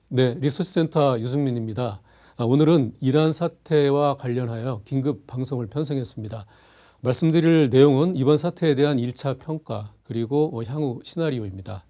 네, 리서치센터 유승민입니다. 오늘은 이란 사태와 관련하여 긴급 방송을 편성했습니다. 말씀드릴 내용은 이번 사태에 대한 1차 평가 그리고 향후 시나리오입니다.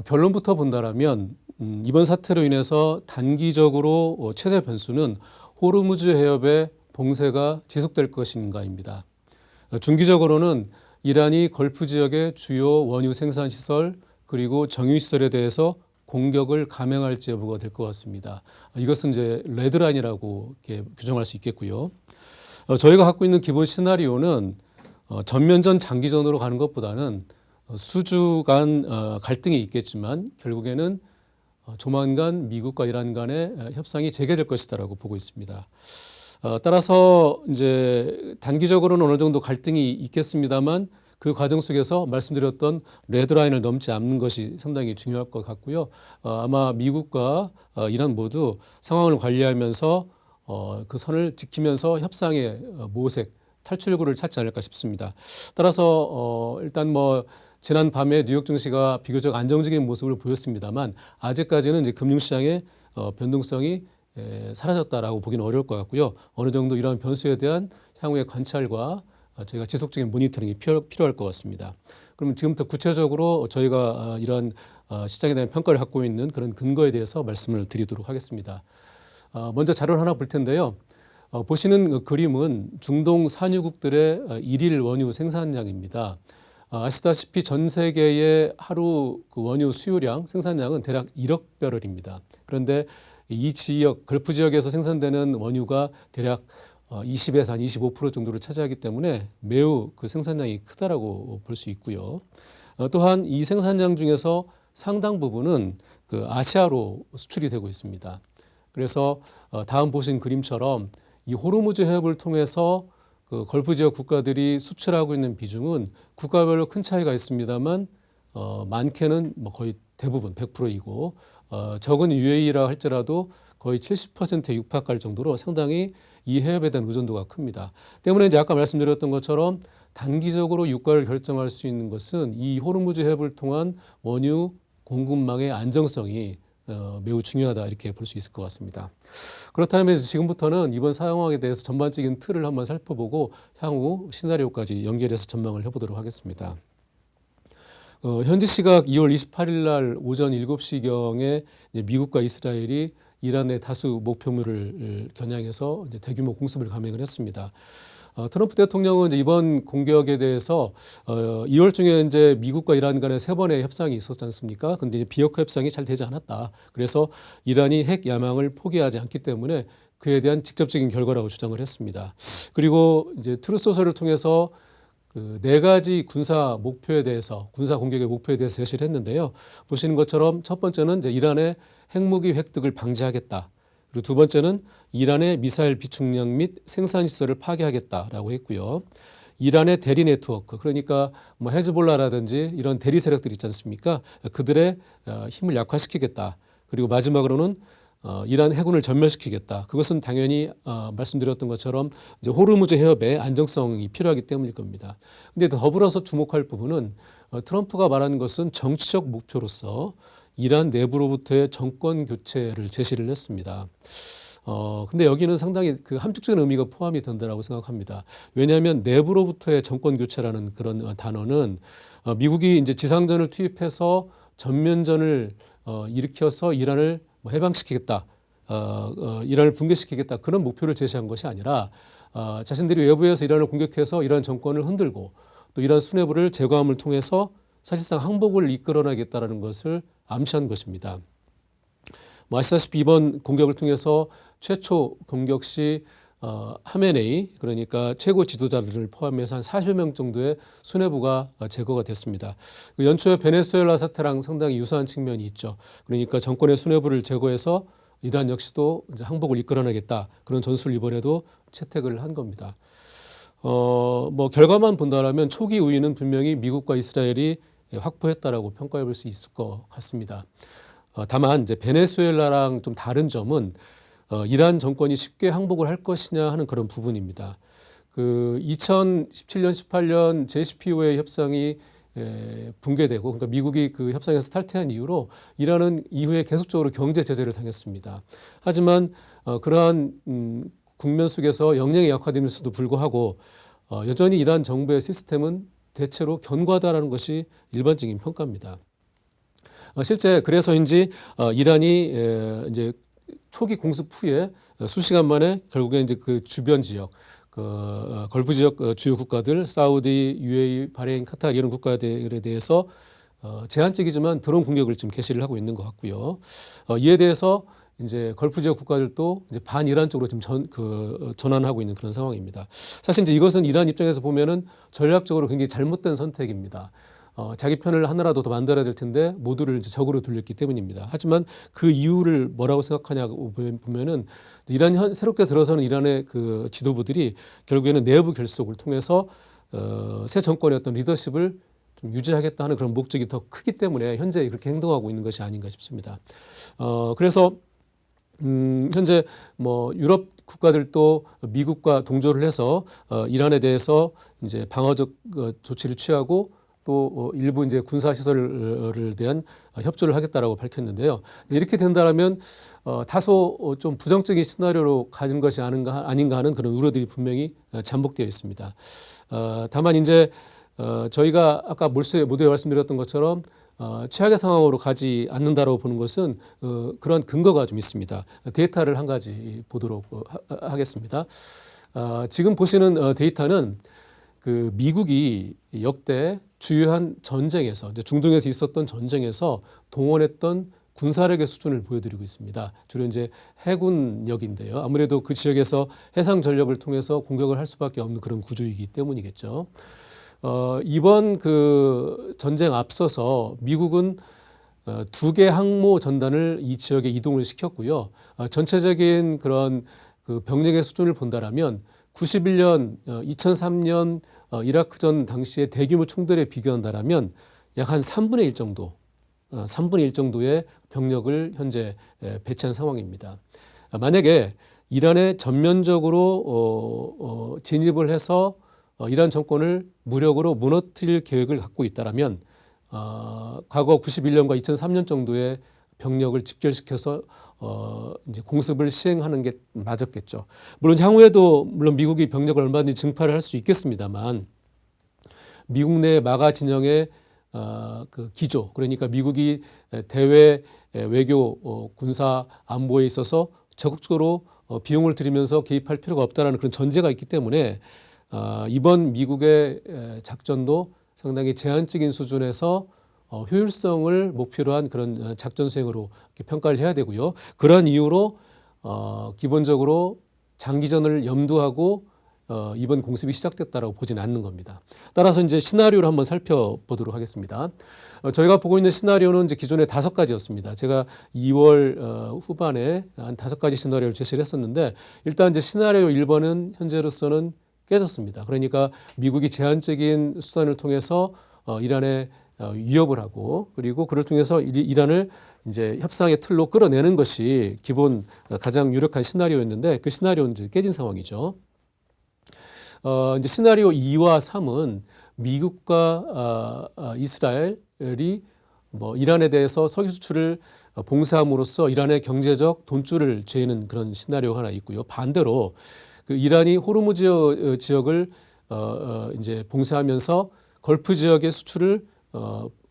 결론부터 본다라면 이번 사태로 인해서 단기적으로 최대 변수는 호르무즈 해협의 봉쇄가 지속될 것인가입니다. 중기적으로는 이란이 걸프 지역의 주요 원유 생산 시설 그리고 정유 시설에 대해서 공격을 감행할지 여부가 될 것 같습니다. 이것은 이제 레드라인이라고 이렇게 규정할 수 있겠고요. 저희가 갖고 있는 기본 시나리오는 전면전 장기전으로 가는 것보다는 수주 간 갈등이 있겠지만 결국에는 조만간 미국과 이란 간의 협상이 재개될 것이다라고 보고 있습니다. 따라서 이제 단기적으로는 어느 정도 갈등이 있겠습니다만 그 과정 속에서 말씀드렸던 레드라인을 넘지 않는 것이 상당히 중요할 것 같고요. 아마 미국과 이란 모두 상황을 관리하면서 그 선을 지키면서 협상의 모색, 탈출구를 찾지 않을까 싶습니다. 따라서 일단 뭐 지난 밤에 뉴욕 증시가 비교적 안정적인 모습을 보였습니다만 아직까지는 이제 금융시장의 변동성이 사라졌다라고 보기는 어려울 것 같고요. 어느 정도 이러한 변수에 대한 향후의 관찰과 저희가 지속적인 모니터링이 필요할 것 같습니다. 그러면 지금부터 구체적으로 저희가 이런 시장에 대한 평가를 갖고 있는 그런 근거에 대해서 말씀을 드리도록 하겠습니다. 먼저 자료를 하나 볼 텐데요. 보시는 그 그림은 중동 산유국들의 일일 원유 생산량입니다. 아시다시피 전 세계의 하루 그 원유 수요량, 생산량은 대략 1억 배럴입니다. 그런데 이 지역, 걸프 지역에서 생산되는 원유가 대략 20에서 한 25% 정도를 차지하기 때문에 매우 그 생산량이 크다라고 볼 수 있고요. 또한 이 생산량 중에서 상당 부분은 그 아시아로 수출이 되고 있습니다. 그래서 다음 보신 그림처럼 이 호르무즈 해협을 통해서 그 걸프 지역 국가들이 수출하고 있는 비중은 국가별로 큰 차이가 있습니다만 많게는 뭐 거의 대부분 100%이고 적은 UAE라 할지라도 거의 70%에 육박할 정도로 상당히 이 해협에 대한 의존도가 큽니다. 때문에 이제 아까 말씀드렸던 것처럼 단기적으로 유가를 결정할 수 있는 것은 이 호르무즈 해협을 통한 원유 공급망의 안정성이 매우 중요하다 이렇게 볼 수 있을 것 같습니다. 그렇다면 지금부터는 이번 상황에 대해서 전반적인 틀을 한번 살펴보고 향후 시나리오까지 연결해서 전망을 해보도록 하겠습니다. 현지 시각 2월 28일 날 오전 7시경에 미국과 이스라엘이 이란의 다수 목표물을 겨냥해서 이제 대규모 공습을 감행을 했습니다. 트럼프 대통령은 이제 이번 공격에 대해서 2월 중에 이제 미국과 이란 간의 3번의 협상이 있었지 않습니까? 근데 이제 비핵화 협상이 잘 되지 않았다. 그래서 이란이 핵 야망을 포기하지 않기 때문에 그에 대한 직접적인 결과라고 주장을 했습니다. 그리고 이제 트루th 소셜을 통해서 그 4가지 군사 목표에 대해서 군사 공격의 목표에 대해서 제시를 했는데요. 보시는 것처럼 첫 번째는 이제 이란의 핵무기 획득을 방지하겠다. 그리고 두 번째는 이란의 미사일 비축량 및 생산 시설을 파괴하겠다라고 했고요. 이란의 대리 네트워크 그러니까 뭐 헤즈볼라라든지 이런 대리 세력들 있지 않습니까? 그들의 힘을 약화시키겠다. 그리고 마지막으로는 이란 해군을 전멸시키겠다. 그것은 당연히 말씀드렸던 것처럼 이제 호르무즈 해협의 안정성이 필요하기 때문일 겁니다. 근데 더불어서 주목할 부분은 트럼프가 말하는 것은 정치적 목표로서 이란 내부로부터의 정권 교체를 제시를 했습니다. 근데 여기는 상당히 그 함축적인 의미가 포함이 된다고 생각합니다. 왜냐하면 내부로부터의 정권 교체라는 그런 단어는 미국이 이제 지상전을 투입해서 전면전을 일으켜서 이란을 해방시키겠다, 이란을 붕괴시키겠다 그런 목표를 제시한 것이 아니라 자신들이 외부에서 이란을 공격해서 이란 정권을 흔들고 또 이란 수뇌부를 제거함을 통해서 사실상 항복을 이끌어내겠다라는 것을 암시한 것입니다. 아시다시피 이번 공격을 통해서 최초 공격 시 하메네이 그러니까 최고 지도자들을 포함해서 한 40명 정도의 수뇌부가 제거가 됐습니다. 그 연초에 베네수엘라 사태랑 상당히 유사한 측면이 있죠. 그러니까 정권의 수뇌부를 제거해서 이란 역시도 이제 항복을 이끌어내겠다 그런 전술을 이번에도 채택을 한 겁니다. 뭐 결과만 본다라면 초기 우위는 분명히 미국과 이스라엘이 확보했다라고 평가해 볼 수 있을 것 같습니다. 다만 이제 베네수엘라랑 좀 다른 점은 이란 정권이 쉽게 항복을 할 것이냐 하는 그런 부분입니다. 그 2017년, 18년 JCPOA 협상이 붕괴되고, 그러니까 미국이 그 협상에서 탈퇴한 이후로 이란은 이후에 계속적으로 경제 제재를 당했습니다. 하지만 그러한 국면 속에서 역량이 약화됨에도 불구하고 여전히 이란 정부의 시스템은 대체로 견고하다라는 것이 일반적인 평가입니다. 실제 그래서인지 이란이 이제 초기 공습 후에 수시간 만에 결국에 이제 그 주변 지역, 걸프 지역 주요 국가들, 사우디, UAE, 바레인, 카타르 이런 국가들에 대해서 제한적이지만 드론 공격을 지금 개시를 하고 있는 것 같고요. 이에 대해서 이제 걸프 지역 국가들도 이제 반이란 쪽으로 지금 전환하고 있는 그런 상황입니다. 사실 이제 이것은 이란 입장에서 보면은 전략적으로 굉장히 잘못된 선택입니다. 자기 편을 하나라도 더 만들어야 될 텐데 모두를 이제 적으로 돌렸기 때문입니다. 하지만 그 이유를 뭐라고 생각하냐고 보면은 이란 새롭게 들어서는 이란의 그 지도부들이 결국에는 내부 결속을 통해서 새 정권의 어떤 리더십을 좀 유지하겠다 하는 그런 목적이 더 크기 때문에 현재 그렇게 행동하고 있는 것이 아닌가 싶습니다. 그래서 현재 뭐 유럽 국가들도 미국과 동조를 해서 이란에 대해서 이제 방어적 조치를 취하고 또 일부 이제 군사 시설을 대한 협조를 하겠다라고 밝혔는데요. 이렇게 된다라면 다소 좀 부정적인 시나리오로 가는 것이 아닌가 하는 그런 우려들이 분명히 잠복되어 있습니다. 다만 이제 저희가 아까 모두에 말씀드렸던 것처럼 최악의 상황으로 가지 않는다라고 보는 것은 그런 근거가 좀 있습니다. 데이터를 한 가지 보도록 하겠습니다. 지금 보시는 데이터는 그 미국이 역대 주요한 전쟁에서 이제 중동에서 있었던 전쟁에서 동원했던 군사력의 수준을 보여드리고 있습니다. 주로 이제 해군력인데요. 아무래도 그 지역에서 해상 전력을 통해서 공격을 할 수밖에 없는 그런 구조이기 때문이겠죠. 이번 그 전쟁 앞서서 미국은 2개 항모 전단을 이 지역에 이동을 시켰고요. 전체적인 그런 그 병력의 수준을 본다라면 91년, 2003년 이라크전 당시의 대규모 총들에 비교한다라면 약 한 3분의 1 정도, 3분의 1 정도의 병력을 현재 배치한 상황입니다. 만약에 이란에 전면적으로 진입을 해서 이란 정권을 무력으로 무너뜨릴 계획을 갖고 있다라면 과거 91년과 2003년 정도의 병력을 집결시켜서 이제 공습을 시행하는 게 맞았겠죠. 물론 향후에도 물론 미국이 병력을 얼마든지 증파를 할 수 있겠습니다만 미국 내 마가 진영의 그 기조, 그러니까 미국이 대외 외교, 군사 안보에 있어서 적극적으로 비용을 들이면서 개입할 필요가 없다라는 그런 전제가 있기 때문에 이번 미국의 작전도 상당히 제한적인 수준에서 효율성을 목표로 한 그런 작전 수행으로 평가를 해야 되고요. 그런 이유로 기본적으로 장기전을 염두하고 이번 공습이 시작됐다라고 보지는 않는 겁니다. 따라서 이제 시나리오를 한번 살펴보도록 하겠습니다. 저희가 보고 있는 시나리오는 이제 기존에 5가지였습니다. 제가 2월 후반에 한 5가지 시나리오를 제시를 했었는데 일단 이제 시나리오 1번은 현재로서는 깨졌습니다. 그러니까 미국이 제한적인 수단을 통해서 이란에 위협을 하고 그리고 그를 통해서 이란을 이제 협상의 틀로 끌어내는 것이 기본 가장 유력한 시나리오였는데 그 시나리오는 이제 깨진 상황이죠. 이제 시나리오 2와 3은 미국과 이스라엘이 뭐 이란에 대해서 석유 수출을 봉쇄함으로써 이란의 경제적 돈줄을 죄는 그런 시나리오가 하나 있고요. 반대로 그 이란이 호르무즈 지역을 이제 봉쇄하면서 걸프 지역의 수출을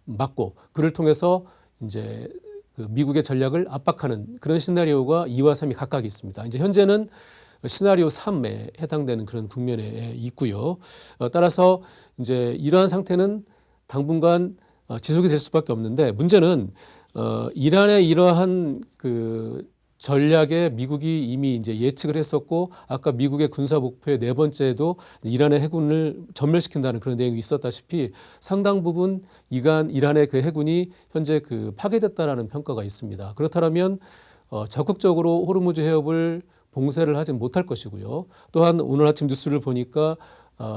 막고 그를 통해서 이제 그 미국의 전략을 압박하는 그런 시나리오가 2와 3이 각각 있습니다. 이제 현재는 시나리오 3에 해당되는 그런 국면에 있고요. 따라서 이제 이러한 상태는 당분간 지속이 될 수밖에 없는데 문제는 이란의 이러한 그 전략에 미국이 이미 이제 예측을 했었고 아까 미국의 군사 목표의 4번째에도 이란의 해군을 전멸시킨다는 그런 내용이 있었다시피 상당 부분 이란의 그 해군이 현재 그 파괴됐다라는 평가가 있습니다. 그렇다면 적극적으로 호르무즈 해협을 봉쇄를 하지 못할 것이고요. 또한 오늘 아침 뉴스를 보니까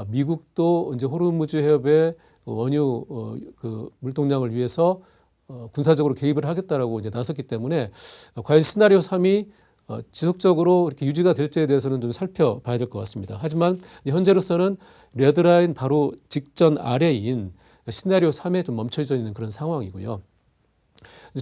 미국도 이제 호르무즈 해협의 원유 그 물동량을 위해서 군사적으로 개입을 하겠다라고 이제 나섰기 때문에 과연 시나리오 3이 지속적으로 이렇게 유지가 될지에 대해서는 좀 살펴봐야 될 것 같습니다. 하지만 현재로서는 레드라인 바로 직전 아래인 시나리오 3에 좀 멈춰져 있는 그런 상황이고요.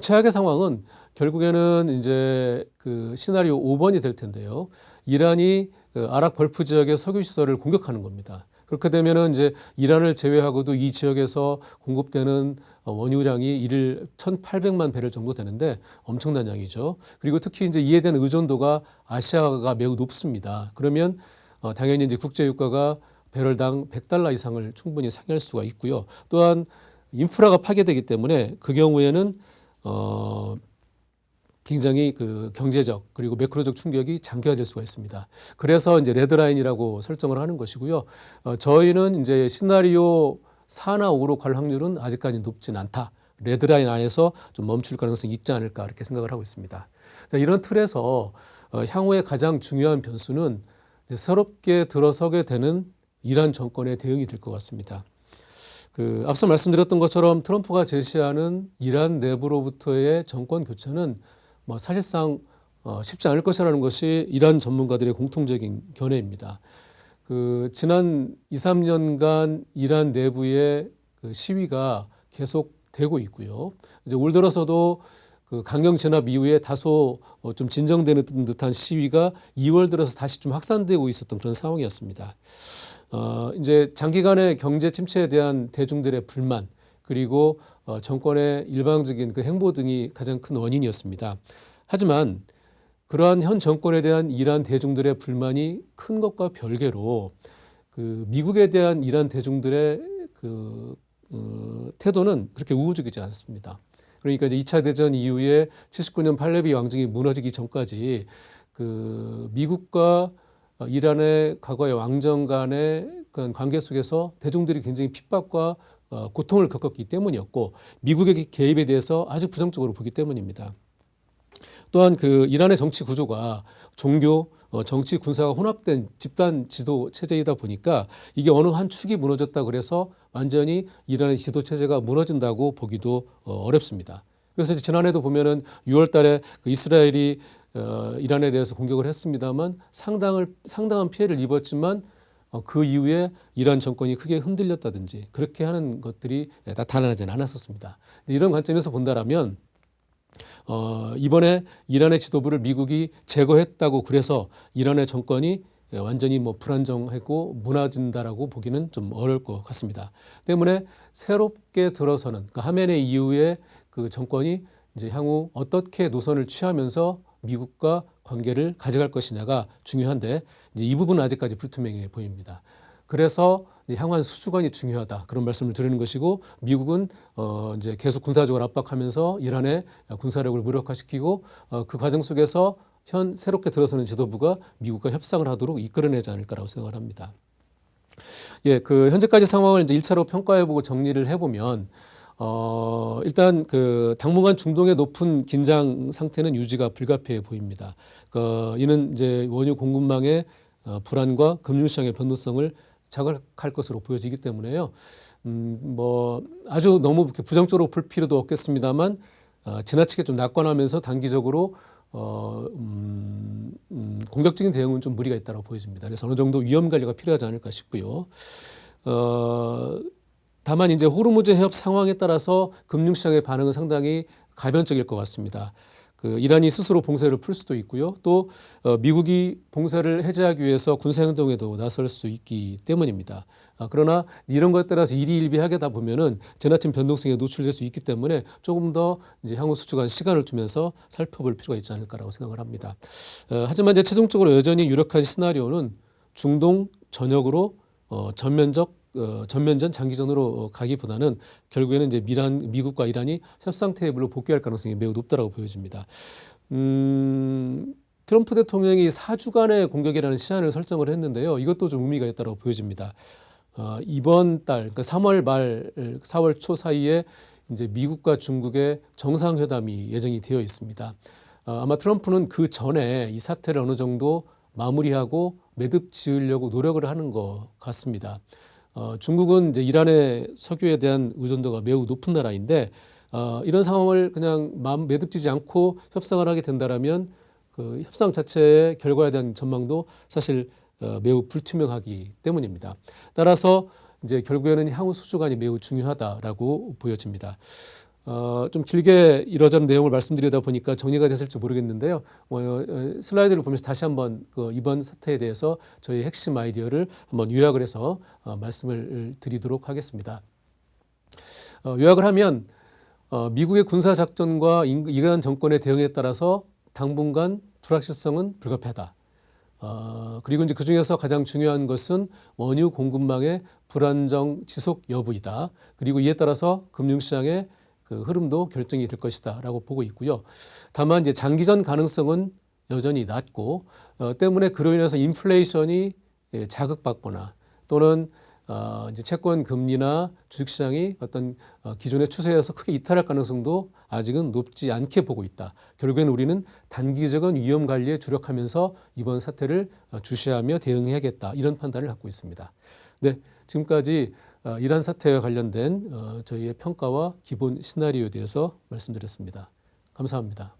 최악의 상황은 결국에는 이제 그 시나리오 5번이 될 텐데요. 이란이 그 아랍 걸프 지역의 석유 시설을 공격하는 겁니다. 그렇게 되면은 이제 이란을 제외하고도 이 지역에서 공급되는 원유량이 이를 1,800만 배럴 정도 되는데 엄청난 양이죠. 그리고 특히 이제 이에 대한 의존도가 아시아가 매우 높습니다. 그러면 당연히 이제 국제 유가가 배럴당 $100 이상을 충분히 상회할 수가 있고요. 또한 인프라가 파괴되기 때문에 그 경우에는 굉장히 그 경제적 그리고 매크로적 충격이 장기화될 수가 있습니다. 그래서 이제 레드라인이라고 설정을 하는 것이고요. 저희는 이제 시나리오 4나 5로 갈 확률은 아직까지 높진 않다. 레드라인 안에서 좀 멈출 가능성이 있지 않을까 이렇게 생각을 하고 있습니다. 자, 이런 틀에서 향후에 가장 중요한 변수는 이제 새롭게 들어서게 되는 이란 정권의 대응이 될 것 같습니다. 그 앞서 말씀드렸던 것처럼 트럼프가 제시하는 이란 내부로부터의 정권 교체는 뭐 사실상 쉽지 않을 것이라는 것이 이란 전문가들의 공통적인 견해입니다. 그 지난 2, 3년간 이란 내부의 그 시위가 계속되고 있고요. 이제 올 들어서도 그 강경 진압 이후에 다소 좀 진정되는 듯한 시위가 2월 들어서 다시 좀 확산되고 있었던 그런 상황이었습니다. 이제 장기간의 경제 침체에 대한 대중들의 불만 그리고 정권의 일방적인 그 행보 등이 가장 큰 원인이었습니다. 하지만 그러한 현 정권에 대한 이란 대중들의 불만이 큰 것과 별개로 그 미국에 대한 이란 대중들의 그 태도는 그렇게 우호적이지 않습니다. 그러니까 이제 2차 대전 이후에 79년 팔레비 왕정이 무너지기 전까지 그 미국과 이란의 과거의 왕정 간의 그런 관계 속에서 대중들이 굉장히 핍박과 고통을 겪었기 때문이었고 미국의 개입에 대해서 아주 부정적으로 보기 때문입니다. 또한 그 이란의 정치 구조가 종교, 정치, 군사가 혼합된 집단 지도 체제이다 보니까 이게 어느 한 축이 무너졌다 그래서 완전히 이란의 지도 체제가 무너진다고 보기도 어렵습니다. 그래서 지난해도 보면은 6월 달에 그 이스라엘이 이란에 대해서 공격을 했습니다만 상당한 피해를 입었지만 그 이후에 이란 정권이 크게 흔들렸다든지 그렇게 하는 것들이 나타나지는 않았었습니다. 이런 관점에서 본다라면 이번에 이란의 지도부를 미국이 제거했다고 그래서 이란의 정권이 완전히 뭐 불안정하고 무너진다라고 보기는 좀 어려울 것 같습니다. 때문에 새롭게 들어서는 그러니까 하메네이 이후에 그 정권이 이제 향후 어떻게 노선을 취하면서 미국과 관계를 가져갈 것이냐가 중요한데 이제 이 부분은 아직까지 불투명해 보입니다. 그래서 향후한 수주관이 중요하다 그런 말씀을 드리는 것이고 미국은 이제 계속 군사적으로 압박하면서 이란의 군사력을 무력화시키고 그 과정 속에서 현 새롭게 들어서는 지도부가 미국과 협상을 하도록 이끌어내지 않을까라고 생각을 합니다. 예, 그 현재까지 상황을 이제 1차로 평가해보고 정리를 해보면 일단 그 당분간 중동의 높은 긴장 상태는 유지가 불가피해 보입니다. 이는 이제 원유 공급망의 불안과 금융시장의 변동성을 자극할 것으로 보여지기 때문에요. 뭐 아주 너무 부정적으로 볼 필요도 없겠습니다만 지나치게 좀 낙관하면서 단기적으로 공격적인 대응은 좀 무리가 있다고 보여집니다. 그래서 어느 정도 위험 관리가 필요하지 않을까 싶고요. 다만 이제 호르무즈 해협 상황에 따라서 금융시장의 반응은 상당히 가변적일 것 같습니다. 그 이란이 스스로 봉쇄를 풀 수도 있고요. 또 미국이 봉쇄를 해제하기 위해서 군사행동에도 나설 수 있기 때문입니다. 그러나 이런 것에 따라서 일희일비하게 다 보면은 지나친 변동성에 노출될 수 있기 때문에 조금 더 이제 향후 수주간 시간을 두면서 살펴볼 필요가 있지 않을까라고 생각을 합니다. 하지만 이제 최종적으로 여전히 유력한 시나리오는 중동 전역으로 전면전 장기전으로 가기보다는 결국에는 이제 미국과 이란이 협상 테이블로 복귀할 가능성이 매우 높다라고 보여집니다. 트럼프 대통령이 4주간의 공격이라는 시한을 설정을 했는데요. 이것도 좀 의미가 있다고 보여집니다. 이번 달, 그러니까 3월 말, 4월 초 사이에 이제 미국과 중국의 정상회담이 예정이 되어 있습니다. 아마 트럼프는 그 전에 이 사태를 어느 정도 마무리하고 매듭 지으려고 노력을 하는 것 같습니다. 중국은 이제 이란의 석유에 대한 의존도가 매우 높은 나라인데 이런 상황을 그냥 매듭지지 않고 협상을 하게 된다라면 그 협상 자체의 결과에 대한 전망도 사실 매우 불투명하기 때문입니다. 따라서 이제 결국에는 향후 수주관이 매우 중요하다라고 보여집니다. 좀 길게 이러저런 내용을 말씀드리다 보니까 정리가 됐을지 모르겠는데요. 슬라이드를 보면서 다시 한번 이번 사태에 대해서 저희 핵심 아이디어를 한번 요약을 해서 말씀을 드리도록 하겠습니다. 요약을 하면 미국의 군사작전과 이란 정권의 대응에 따라서 당분간 불확실성은 불가피하다. 그리고 이제 그 중에서 가장 중요한 것은 원유 공급망의 불안정 지속 여부이다. 그리고 이에 따라서 금융시장의 그 흐름도 결정이 될 것이다라고 보고 있고요. 다만 이제 장기전 가능성은 여전히 낮고 때문에 그로 인해서 인플레이션이 자극받거나 또는 이제 채권 금리나 주식시장이 어떤 기존의 추세에서 크게 이탈할 가능성도 아직은 높지 않게 보고 있다. 결국에는 우리는 단기적인 위험 관리에 주력하면서 이번 사태를 주시하며 대응해야겠다. 이런 판단을 갖고 있습니다. 네, 지금까지 이란 사태와 관련된 저희의 평가와 기본 시나리오에 대해서 말씀드렸습니다. 감사합니다.